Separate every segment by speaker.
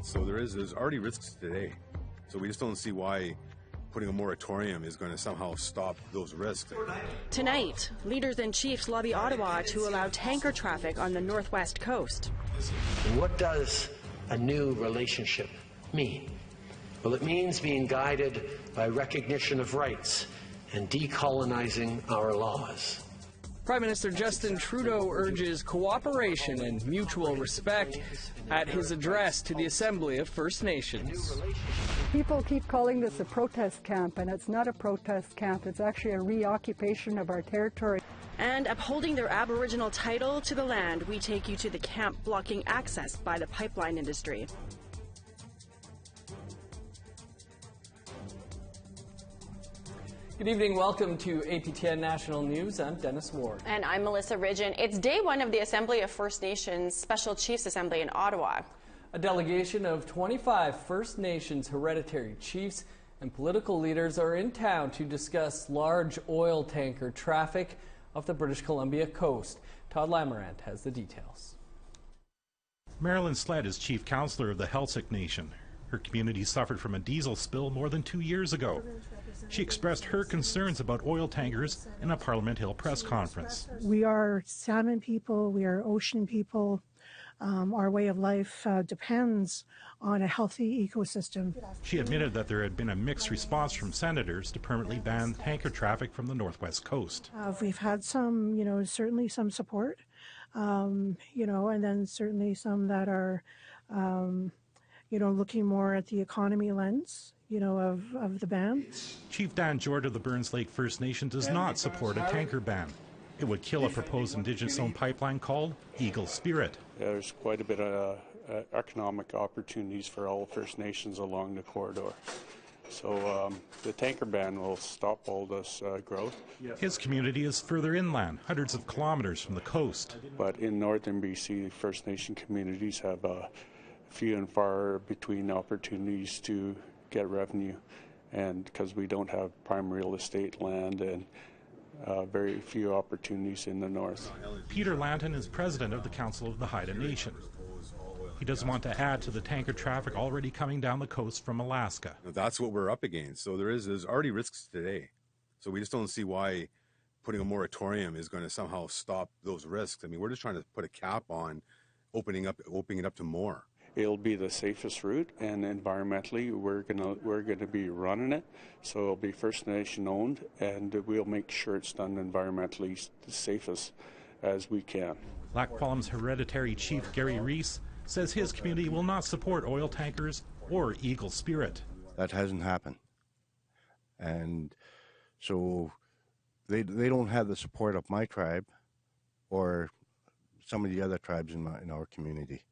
Speaker 1: against. So there's already risks today. So we just don't see why putting a moratorium is going to somehow stop those risks.
Speaker 2: Tonight, leaders and chiefs lobby Ottawa to allow tanker traffic on the northwest coast.
Speaker 3: What does a new relationship mean? Well, it means being guided by recognition of rights and decolonizing our laws.
Speaker 4: Prime Minister Justin Trudeau urges cooperation and mutual respect at his address to the Assembly of First Nations.
Speaker 5: People keep calling this a protest camp, and it's not a protest camp. It's actually a reoccupation of our territory.
Speaker 2: And upholding their Aboriginal title to the land, we take you to the camp blocking access by the pipeline industry.
Speaker 4: Good evening. Welcome to APTN National News. I'm Dennis Ward.
Speaker 6: And I'm Melissa Ridgen. It's day one of the Assembly of First Nations Special Chiefs Assembly in Ottawa.
Speaker 4: A delegation of 25 First Nations hereditary chiefs and political leaders are in town to discuss large oil tanker traffic off the British Columbia coast. Todd Lamarant has the details.
Speaker 7: Marilyn Sled is chief councillor of the Heiltsuk Nation. Her community suffered from a diesel spill more than 2 years ago. She expressed her concerns about oil tankers in a Parliament Hill press conference.
Speaker 8: We are salmon people, we are ocean people. Our way of life depends on a healthy ecosystem.
Speaker 7: She admitted that there had been a mixed response from senators to permanently ban tanker traffic from the northwest coast.
Speaker 8: We've had some, certainly some support, and then certainly some that are, looking more at the economy lens, of the ban.
Speaker 7: Chief Dan George of the Burns Lake First Nation does not support a tanker ban. It would kill a proposed Indigenous-owned pipeline called Eagle Spirit.
Speaker 9: There's quite a bit of economic opportunities for all First Nations along the corridor. So the tanker ban will stop all this growth.
Speaker 7: His community is further inland, hundreds of kilometers from the coast.
Speaker 9: But in northern BC, First Nation communities have few and far between opportunities to get revenue, and because we don't have prime real estate land and very few opportunities in the north.
Speaker 7: Peter Lanton is president of the Council of the Haida Nation. He doesn't want to add to the tanker traffic already coming down the coast from Alaska.
Speaker 1: That's what we're up against. So there's already risks today. So we just don't see why putting a moratorium is going to somehow stop those risks. I mean, we're just trying to put a cap on opening it up to more.
Speaker 9: It'll be the safest route, and environmentally, we're gonna be running it, so it'll be First Nation owned, and we'll make sure it's done environmentally the safest as we can.
Speaker 7: Lac Qualum's hereditary chief Gary Reese says his community will not support oil tankers or Eagle Spirit.
Speaker 10: That hasn't happened, and so they don't have the support of my tribe or some of the other tribes in our community.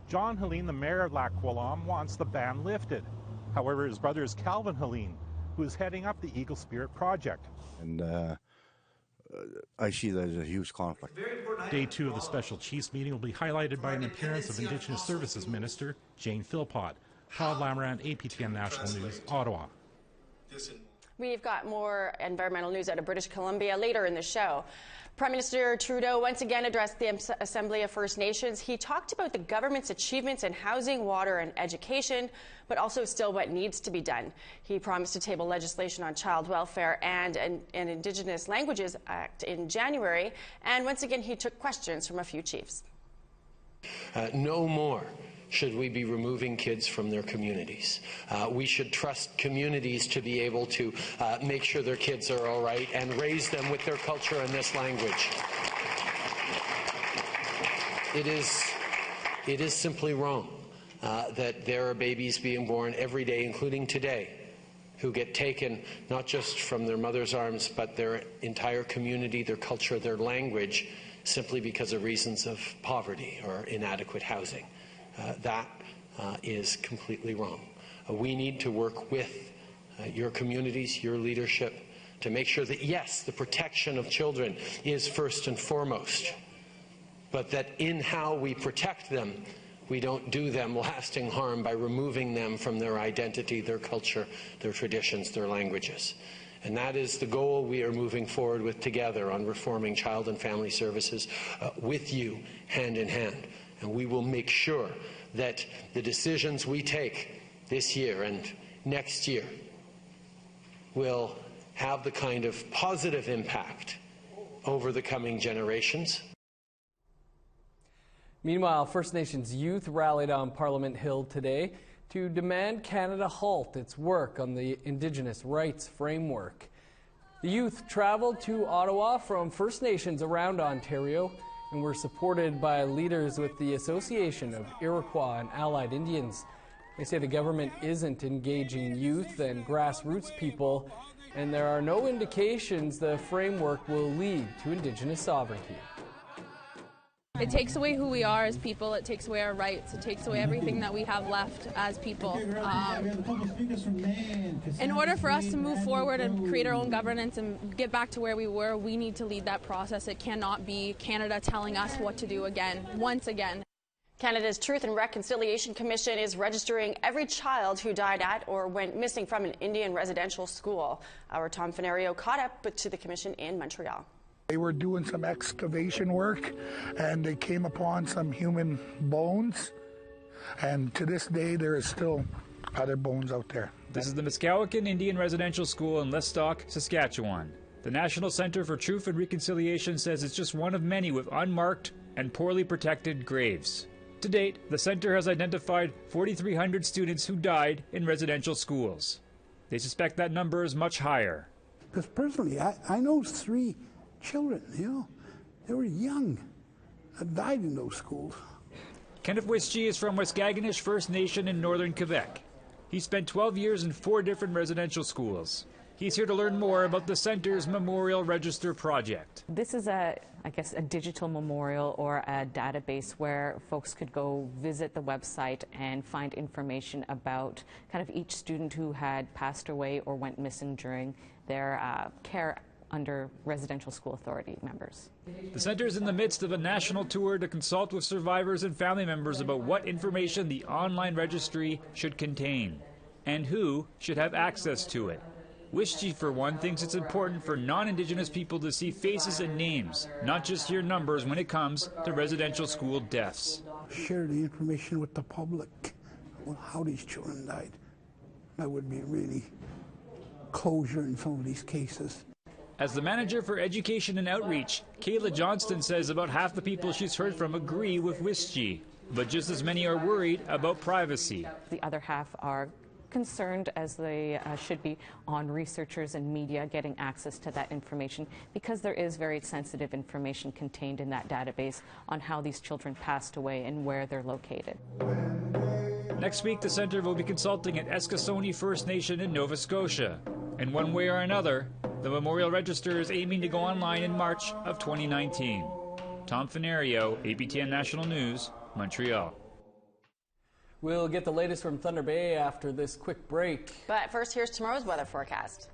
Speaker 7: John Helene, the mayor of Lac Qualum, wants the ban lifted. However, his brother is Calvin Helene, who is heading up the Eagle Spirit project.
Speaker 10: And I see that as a huge conflict.
Speaker 7: Day 2 of the Special Chiefs meeting will be highlighted by an appearance of Indigenous Services Minister Jane Philpott. Todd Lamarant, APTN National News, Ottawa.
Speaker 6: We've got more environmental news out of British Columbia later in the show. Prime Minister Trudeau once again addressed the Assembly of First Nations. He talked about the government's achievements in housing, water and education, but also still what needs to be done. He promised to table legislation on child welfare and an Indigenous Languages Act in January. And once again, he took questions from a few chiefs.
Speaker 3: No more should we be removing kids from their communities. We should trust communities to be able to make sure their kids are all right and raise them with their culture and this language. It is simply wrong that there are babies being born every day, including today, who get taken not just from their mother's arms, but their entire community, their culture, their language, simply because of reasons of poverty or inadequate housing. That is completely wrong. We need to work with your communities, your leadership, to make sure that, yes, the protection of children is first and foremost, but that in how we protect them, we don't do them lasting harm by removing them from their identity, their culture, their traditions, their languages. And that is the goal we are moving forward with together on reforming child and family services with you, hand in hand. And we will make sure that the decisions we take this year and next year will have the kind of positive impact over the coming generations.
Speaker 4: Meanwhile, First Nations youth rallied on Parliament Hill today to demand Canada halt its work on the Indigenous rights framework. The youth traveled to Ottawa from First Nations around Ontario and were supported by leaders with the Association of Iroquois and Allied Indians. They say the government isn't engaging youth and grassroots people, and there are no indications the framework will lead to Indigenous sovereignty.
Speaker 11: It takes away who we are as people, it takes away our rights, it takes away everything that we have left as people. In order for us to move forward and create our own governance and get back to where we were, we need to lead that process. It cannot be Canada telling us what to do again, once again.
Speaker 6: Canada's Truth and Reconciliation Commission is registering every child who died at or went missing from an Indian residential school. Our Tom Fenario caught up to the commission in Montreal.
Speaker 12: They were doing some excavation work and they came upon some human bones, and to this day there is still other bones out there.
Speaker 13: This is the Muskowakin Indian Residential School in Lestock, Saskatchewan. The National Centre for Truth and Reconciliation says it's just one of many with unmarked and poorly protected graves. To date, the centre has identified 4,300 students who died in residential schools. They suspect that number is much higher.
Speaker 14: Because personally, I know 3 children, they were young, that died in those schools.
Speaker 13: Kenneth Wischi is from Waskaganish First Nation in northern Quebec. He spent 12 years in 4 different residential schools. He's here to learn more about the centre's Memorial Register project.
Speaker 15: This is a digital memorial or a database where folks could go visit the website and find information about kind of each student who had passed away or went missing during their care under Residential School Authority members.
Speaker 13: The centre is in the midst of a national tour to consult with survivors and family members about what information the online registry should contain and who should have access to it. Wischi, for one, thinks it's important for non-Indigenous people to see faces and names, not just hear numbers when it comes to residential school deaths.
Speaker 14: Share the information with the public, how these children died. That would be really closure in some of these cases.
Speaker 13: As the manager for education and outreach, Kayla Johnston says about half the people she's heard from agree with Wischi, but just as many are worried about privacy.
Speaker 15: The other half are concerned, as they should be, on researchers and media getting access to that information, because there is very sensitive information contained in that database on how these children passed away and where they're located.
Speaker 13: Next week, the centre will be consulting at Eskasoni First Nation in Nova Scotia. In one way or another, the Memorial Register is aiming to go online in March of 2019. Tom Fenario, APTN National News, Montreal.
Speaker 4: We'll get the latest from Thunder Bay after this quick break.
Speaker 6: But first, here's tomorrow's weather forecast.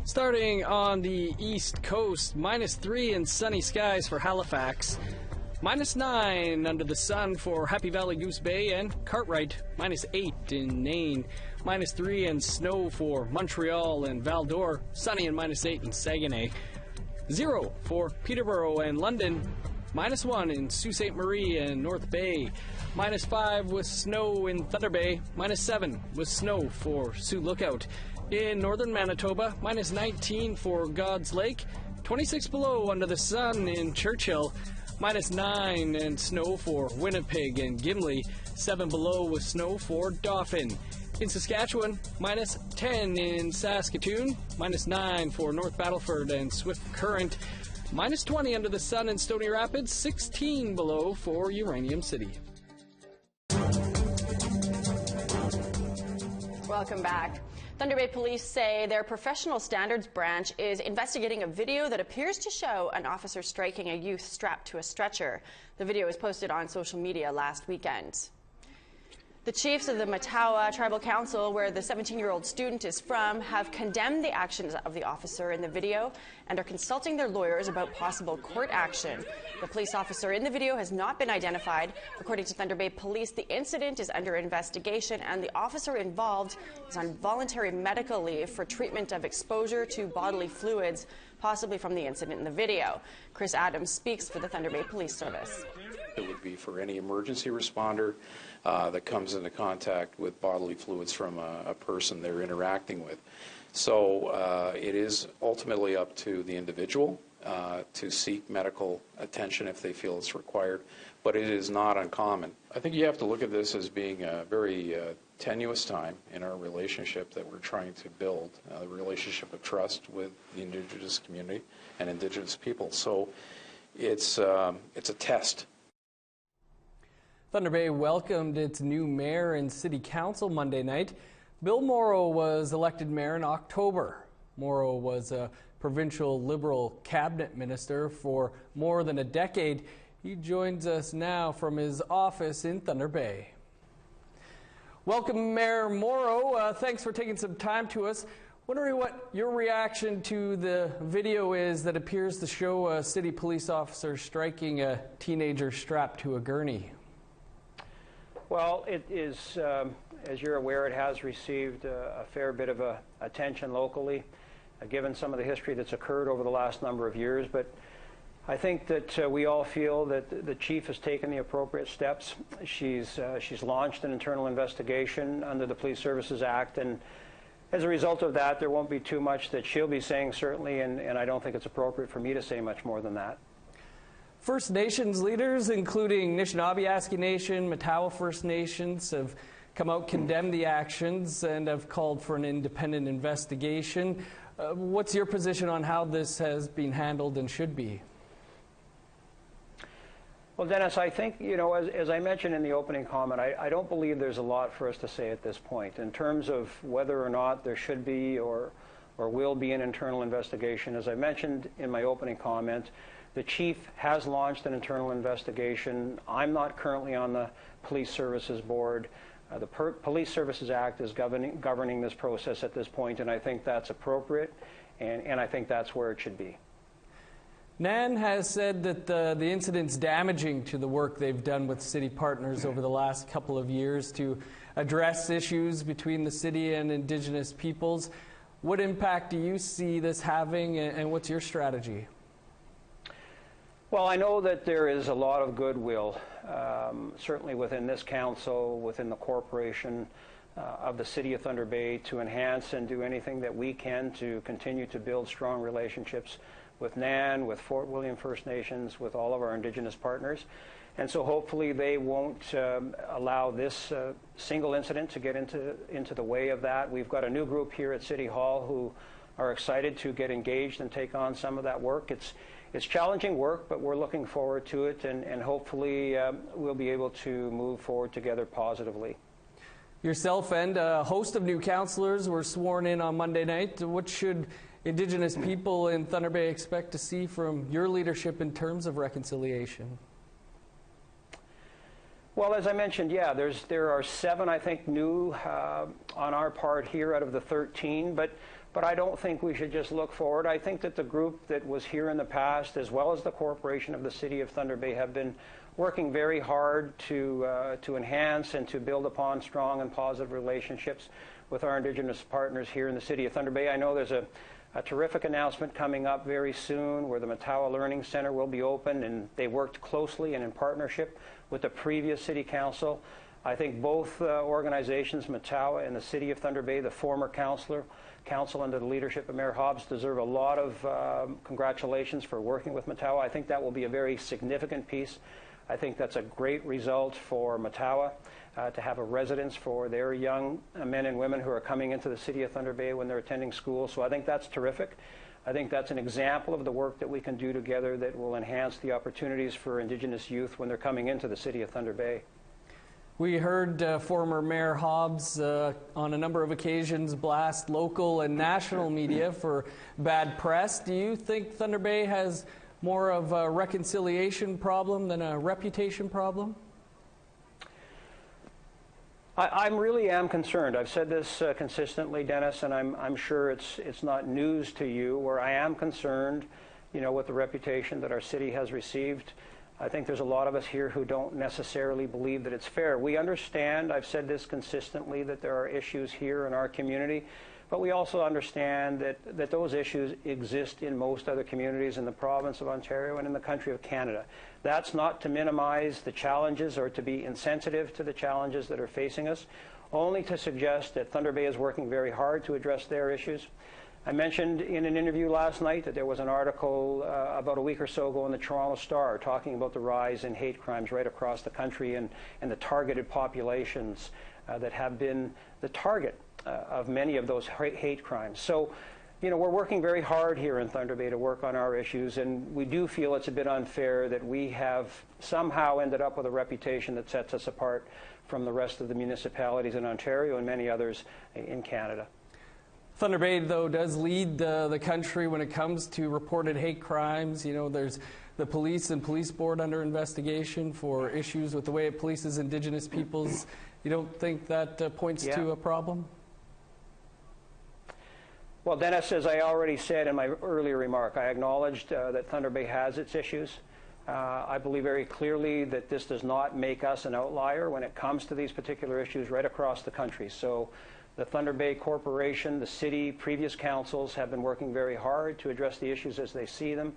Speaker 4: Starting on the east coast, -3 and sunny skies for Halifax. -9 under the sun for Happy Valley, Goose Bay, and Cartwright. -8 in Nain. -3 and snow for Montreal and Val-d'Or. Sunny and -8 in Saguenay. 0 for Peterborough and London. -1 in Sault Ste. Marie and North Bay. -5 with snow in Thunder Bay. -7 with snow for Sioux Lookout. In northern Manitoba, -19 for God's Lake. 26 below under the sun in Churchill. -9 and snow for Winnipeg and Gimli. 7 below with snow for Dauphin. In Saskatchewan, -10 in Saskatoon. -9 for North Battleford and Swift Current. -20 under the sun in Stony Rapids. 16 below for Uranium City.
Speaker 6: Welcome back. Thunder Bay Police say their professional standards branch is investigating a video that appears to show an officer striking a youth strapped to a stretcher. The video was posted on social media last weekend. The chiefs of the Matawa Tribal Council, where the 17-year-old student is from, have condemned the actions of the officer in the video and are consulting their lawyers about possible court action. The police officer in the video has not been identified. According to Thunder Bay Police, the incident is under investigation and the officer involved is on voluntary medical leave for treatment of exposure to bodily fluids possibly from the incident in the video. Chris Adams speaks for the Thunder Bay Police Service.
Speaker 16: It would be for any emergency responder that comes into contact with bodily fluids from a person they're interacting with. So it is ultimately up to the individual to seek medical attention if they feel it's required, but it is not uncommon. I think you have to look at this as being a very tenuous time in our relationship that we're trying to build, the relationship of trust with the Indigenous community and Indigenous people. So it's a test.
Speaker 4: Thunder Bay welcomed its new mayor and city council Monday night. Bill Morrow was elected mayor in October. Morrow was a provincial Liberal cabinet minister for more than a decade. He joins us now from his office in Thunder Bay. Welcome, Mayor Morrow. Thanks for taking some time to us. Wondering what your reaction to the video is that appears to show a city police officer striking a teenager strapped to a gurney.
Speaker 17: Well, it is, as you're aware, it has received a fair bit of attention locally, given some of the history that's occurred over the last number of years. But I think that we all feel that the chief has taken the appropriate steps. She's launched an internal investigation under the Police Services Act, and as a result of that, there won't be too much that she'll be saying, certainly, and I don't think it's appropriate for me to say much more than that.
Speaker 4: First Nations leaders, including Anishinaabe Nation, Matawa First Nations, have come out, condemned the actions, and have called for an independent investigation. What's your position on how this has been handled and should be?
Speaker 17: Well, Dennis, I think, as I mentioned in the opening comment, I don't believe there's a lot for us to say at this point. In terms of whether or not there should be or will be an internal investigation, as I mentioned in my opening comment, the chief has launched an internal investigation. I'm not currently on the Police Services Board. The Police Services Act is governing this process at this point, and I think that's appropriate, and I think that's where it should be.
Speaker 4: NAN has said that the incident's damaging to the work they've done with city partners over the last couple of years to address issues between the city and Indigenous peoples. What impact do you see this having, and what's your strategy?
Speaker 17: Well, I know that there is a lot of goodwill, certainly within this council, within the corporation of the City of Thunder Bay, to enhance and do anything that we can to continue to build strong relationships with NAN, with Fort William First Nations, with all of our Indigenous partners. And so hopefully they won't allow this single incident to get into the way of that. We've got a new group here at City Hall who are excited to get engaged and take on some of that work. It's challenging work, but we're looking forward to it, and hopefully we'll be able to move forward together positively.
Speaker 4: Yourself and a host of new councillors were sworn in on Monday night. What should Indigenous people in Thunder Bay expect to see from your leadership in terms of reconciliation?
Speaker 17: Well, as I mentioned, yeah, there are 7, I think, new on our part here out of the 13, but I don't think we should just look forward. I think that the group that was here in the past, as well as the corporation of the City of Thunder Bay, have been working very hard to enhance and to build upon strong and positive relationships with our Indigenous partners here in the City of Thunder Bay. I know there's a terrific announcement coming up very soon where the Matawa Learning Center will be open, and they worked closely and in partnership with the previous City Council. I think both organizations, Matawa and the City of Thunder Bay, the former council under the leadership of Mayor Hobbs, deserve a lot of congratulations for working with Matawa. I think that will be a very significant piece. I think that's a great result for Matawa to have a residence for their young men and women who are coming into the City of Thunder Bay when they're attending school. So I think that's terrific. I think that's an example of the work that we can do together that will enhance the opportunities for Indigenous youth when they're coming into the City of Thunder Bay.
Speaker 4: We heard former Mayor Hobbs on a number of occasions blast local and national media for bad press. Do you think Thunder Bay has more of a reconciliation problem than a reputation problem?
Speaker 17: I really am concerned. I've said this consistently, Dennis, and I'm sure it's not news to you, where I am concerned, with the reputation that our city has received. I think there's a lot of us here who don't necessarily believe that it's fair. We understand, I've said this consistently, that there are issues here in our community, but we also understand that those issues exist in most other communities in the province of Ontario and in the country of Canada. That's not to minimize the challenges or to be insensitive to the challenges that are facing us, only to suggest that Thunder Bay is working very hard to address their issues. I mentioned in an interview last night that there was an article about a week or so ago in the Toronto Star talking about the rise in hate crimes right across the country and the targeted populations that have been the target of many of those hate crimes. So, you know, we're working very hard here in Thunder Bay to work on our issues, and we do feel it's a bit unfair that we have somehow ended up with a reputation that sets us apart from the rest of the municipalities in Ontario and many others in Canada.
Speaker 4: Thunder Bay, though, does lead the country when it comes to reported hate crimes. You know, there's the police and police board under investigation for issues with the way it polices Indigenous peoples. You don't think that points to a problem?
Speaker 17: Well, Dennis, as I already said in my earlier remark, I acknowledged that Thunder Bay has its issues. I believe very clearly that this does not make us an outlier when it comes to these particular issues right across the country. So the Thunder Bay Corporation, the city, previous councils have been working very hard to address the issues as they see them.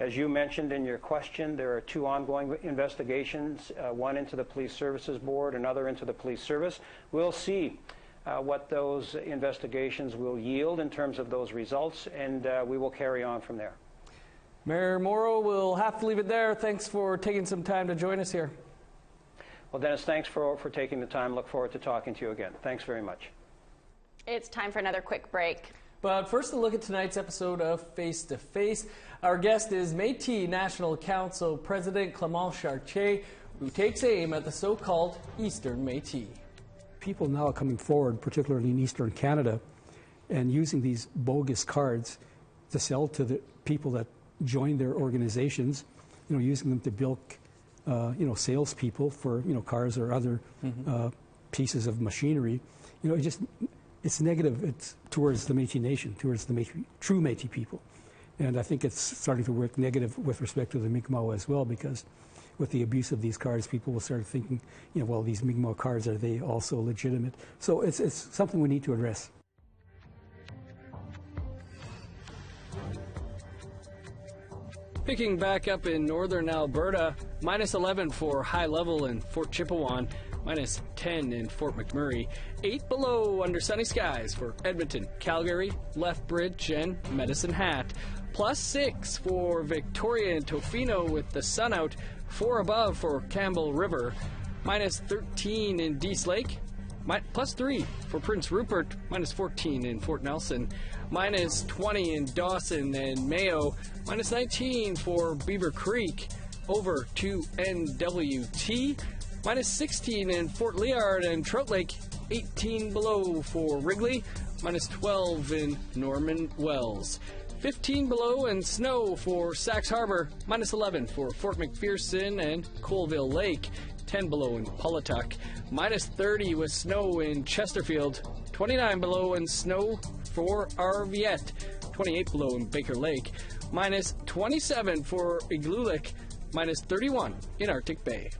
Speaker 17: As you mentioned in your question, there are 2 ongoing investigations, one into the Police Services Board, another into the Police Service. We'll see what those investigations will yield in terms of those results, and we will carry on from there.
Speaker 4: Mayor Morrow, we'll have to leave it there. Thanks for taking some time to join us here.
Speaker 17: Well, Dennis, thanks for taking the time. Look forward to talking to you again. Thanks very much.
Speaker 6: It's time for another quick break.
Speaker 4: But first, a look at tonight's episode of Face to Face. Our guest is Métis National Council President Clément Chartier, who takes aim at the so-called Eastern Métis.
Speaker 18: People now are coming forward, particularly in Eastern Canada, and using these bogus cards to sell to the people that join their organizations, you know, using them to bilk, you know, salespeople for, you know, cars or other pieces of machinery. You know, it's negative. It's towards the Métis Nation, towards the true Métis people. And I think it's starting to work negative with respect to the Mi'kmaq as well, because with the abuse of these cards, people will start thinking, you know, well, these Mi'kmaq cards, are they also legitimate? So it's something we need to address.
Speaker 4: Picking back up in northern Alberta, -11 for high level in Fort Chipewyan, -10 in Fort McMurray, 8 below under sunny skies for Edmonton, Calgary, Lethbridge, and Medicine Hat, +6 for Victoria and Tofino with the sun out, 4 above for Campbell River, -13 in Dease Lake, +3 for Prince Rupert, -14 in Fort Nelson, -20 in Dawson and Mayo, -19 for Beaver Creek, over to NWT, -16 in Fort Liard and Trout Lake, 18 below for Wrigley, -12 in Norman Wells. 15 below and snow for Sax Harbor, -11 for Fort McPherson and Colville Lake, 10 below in Pawlatuck, -30 with snow in Chesterfield, 29 below and snow for Arviette, 28 below in Baker Lake, -27 for Igloolik, -31 in Arctic Bay.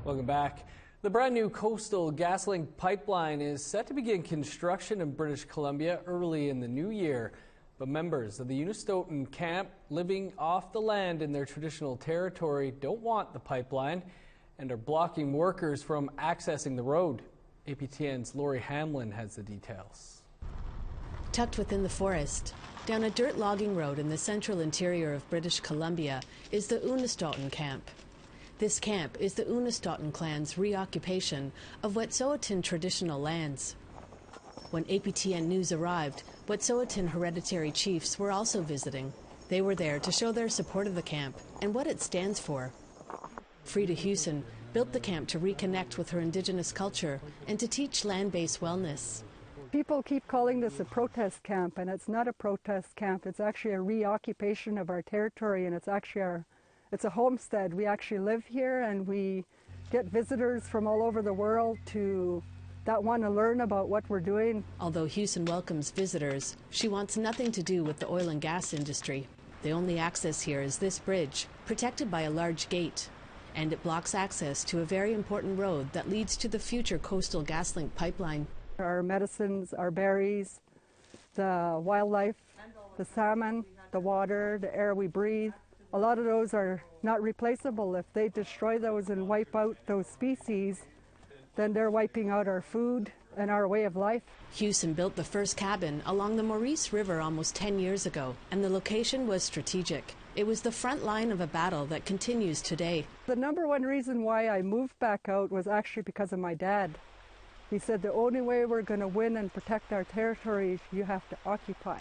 Speaker 4: Welcome back. The brand new Coastal GasLink pipeline is set to begin construction in British Columbia early in the new year. But members of the Unistoten camp living off the land in their traditional territory don't want the pipeline and are blocking workers from accessing the road. APTN's Lori Hamlin has the details.
Speaker 19: Tucked within the forest, down a dirt logging road in the central interior of British Columbia, is the Unistoten camp. This camp is the Unistoten clan's reoccupation of Wet'suwet'en traditional lands. When APTN News arrived, Wet'suwet'en hereditary chiefs were also visiting. They were there to show their support of the camp and what it stands for. Frida Hewson built the camp to reconnect with her Indigenous culture and to teach land-based wellness.
Speaker 5: People keep calling this a protest camp, and it's not a protest camp. It's actually a reoccupation of our territory, and it's actually it's a homestead. We actually live here, and we get visitors from all over the world that want to learn about what we're doing.
Speaker 19: Although Hewson welcomes visitors, she wants nothing to do with the oil and gas industry. The only access here is this bridge, protected by a large gate. and it blocks access to a very important road that leads to the future Coastal GasLink pipeline.
Speaker 5: Our medicines, our berries, the wildlife, the salmon, the water, the air we breathe, a lot of those are not replaceable. If they destroy those and wipe out those species, then they're wiping out our food and our way of life.
Speaker 19: Hewson built the first cabin along the Maurice River almost 10 years ago, and the location was strategic. It was the front line of a battle that continues today.
Speaker 5: The number one reason why I moved back out was actually because of my dad. He said the only way we're going to win and protect our territory is you have to occupy.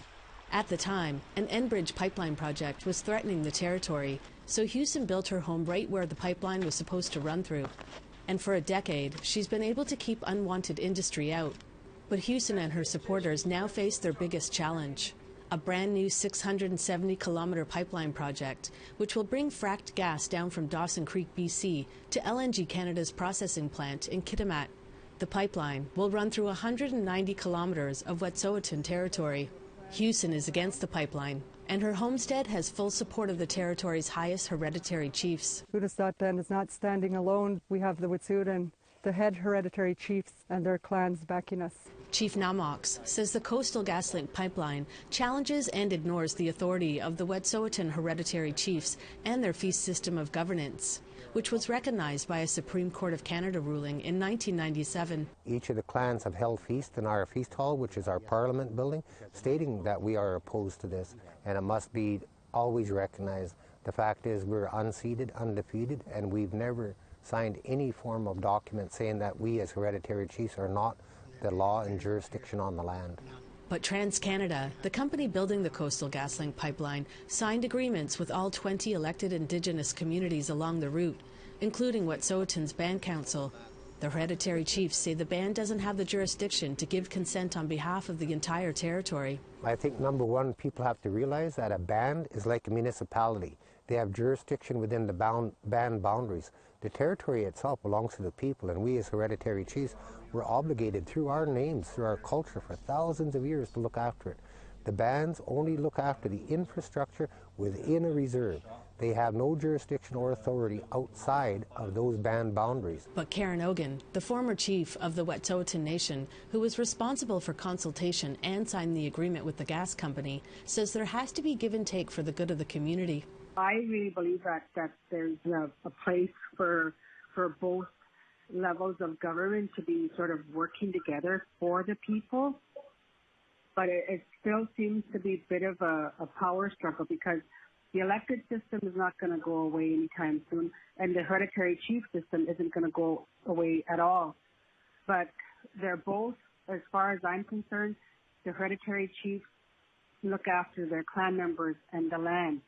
Speaker 19: At the time, an Enbridge pipeline project was threatening the territory, so Hewson built her home right where the pipeline was supposed to run through. And for a decade, she's been able to keep unwanted industry out. But Hewson and her supporters now face their biggest challenge: a brand new 670-kilometre pipeline project, which will bring fracked gas down from Dawson Creek, BC, to LNG Canada's processing plant in Kitimat. The pipeline will run through 190 kilometres of Wet'suwet'en territory. Hewson is against the pipeline, and her homestead has full support of the territory's highest hereditary chiefs.
Speaker 5: Unist'ot'en is not standing alone. We have the Wet'suwet'en, the head hereditary chiefs, and their clans backing us.
Speaker 19: Chief Namox says the Coastal GasLink pipeline challenges and ignores the authority of the Wet'suwet'en hereditary chiefs and their feast system of governance, which was recognized by a Supreme Court of Canada ruling in 1997.
Speaker 20: Each of the clans have held feast in our feast hall, which is our parliament building, stating that we are opposed to this, and it must be always recognized. The fact is we're unceded, undefeated, and we've never signed any form of document saying that we as hereditary chiefs are not the law and jurisdiction on the land.
Speaker 19: But TransCanada, the company building the Coastal GasLink pipeline, signed agreements with all 20 elected Indigenous communities along the route, including Wet'suwet'en's Band Council. The hereditary chiefs say the band doesn't have the jurisdiction to give consent on behalf of the entire territory.
Speaker 20: I think, number one, people have to realize that a band is like a municipality. They have jurisdiction within the band boundaries. The territory itself belongs to the people, and we as hereditary chiefs were obligated through our names, through our culture for thousands of years to look after it. The bands only look after the infrastructure within a reserve. They have no jurisdiction or authority outside of those band boundaries.
Speaker 19: But Karen Ogan, the former chief of the Wet'suwet'en Nation, who was responsible for consultation and signed the agreement with the gas company, says there has to be give and take for the good of the community.
Speaker 21: I really believe that there's a place for both levels of government to be sort of working together for the people. But it still seems to be a bit of a power struggle, because the elected system is not going to go away anytime soon, and the hereditary chief system isn't going to go away at all. But they're both, as far as I'm concerned, the hereditary chiefs look after their clan members and the land.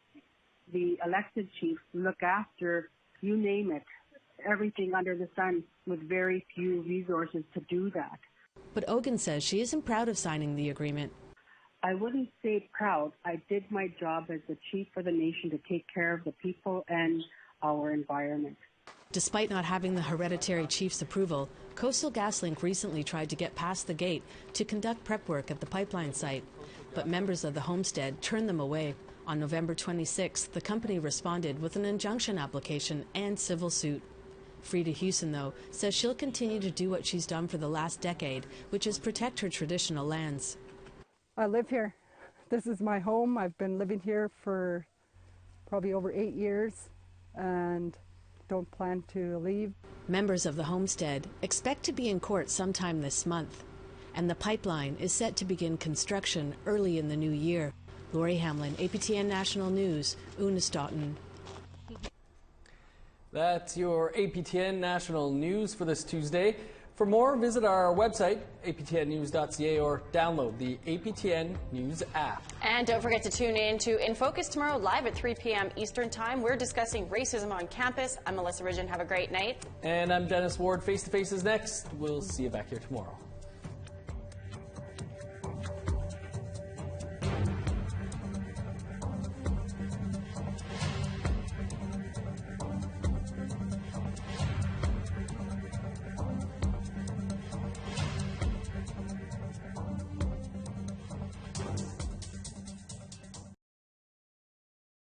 Speaker 21: The elected chiefs look after, you name it, everything under the sun, with very few resources to do that.
Speaker 19: But Ogan says she isn't proud of signing the agreement.
Speaker 21: I wouldn't say proud. I did my job as the chief of the nation to take care of the people and our environment.
Speaker 19: Despite not having the hereditary chief's approval, Coastal GasLink recently tried to get past the gate to conduct prep work at the pipeline site. But members of the homestead turned them away. On November 26th, the company responded with an injunction application and civil suit. Frida Hewson, though, says she'll continue to do what she's done for the last decade, which is protect her traditional lands.
Speaker 5: I live here. This is my home. I've been living here for probably over 8 years and don't plan to leave.
Speaker 19: Members of the homestead expect to be in court sometime this month, and the pipeline is set to begin construction early in the new year. Lori Hamlin, APTN National News, Unist'ot'en.
Speaker 4: That's your APTN National News for this Tuesday. For more, visit our website, aptnnews.ca, or download the APTN News app.
Speaker 6: And don't forget to tune in to In Focus tomorrow, live at 3 p.m. Eastern Time. We're discussing racism on campus. I'm Melissa Ridgen. Have a great night.
Speaker 4: And I'm Dennis Ward. Face to Face is next. We'll see you back here tomorrow.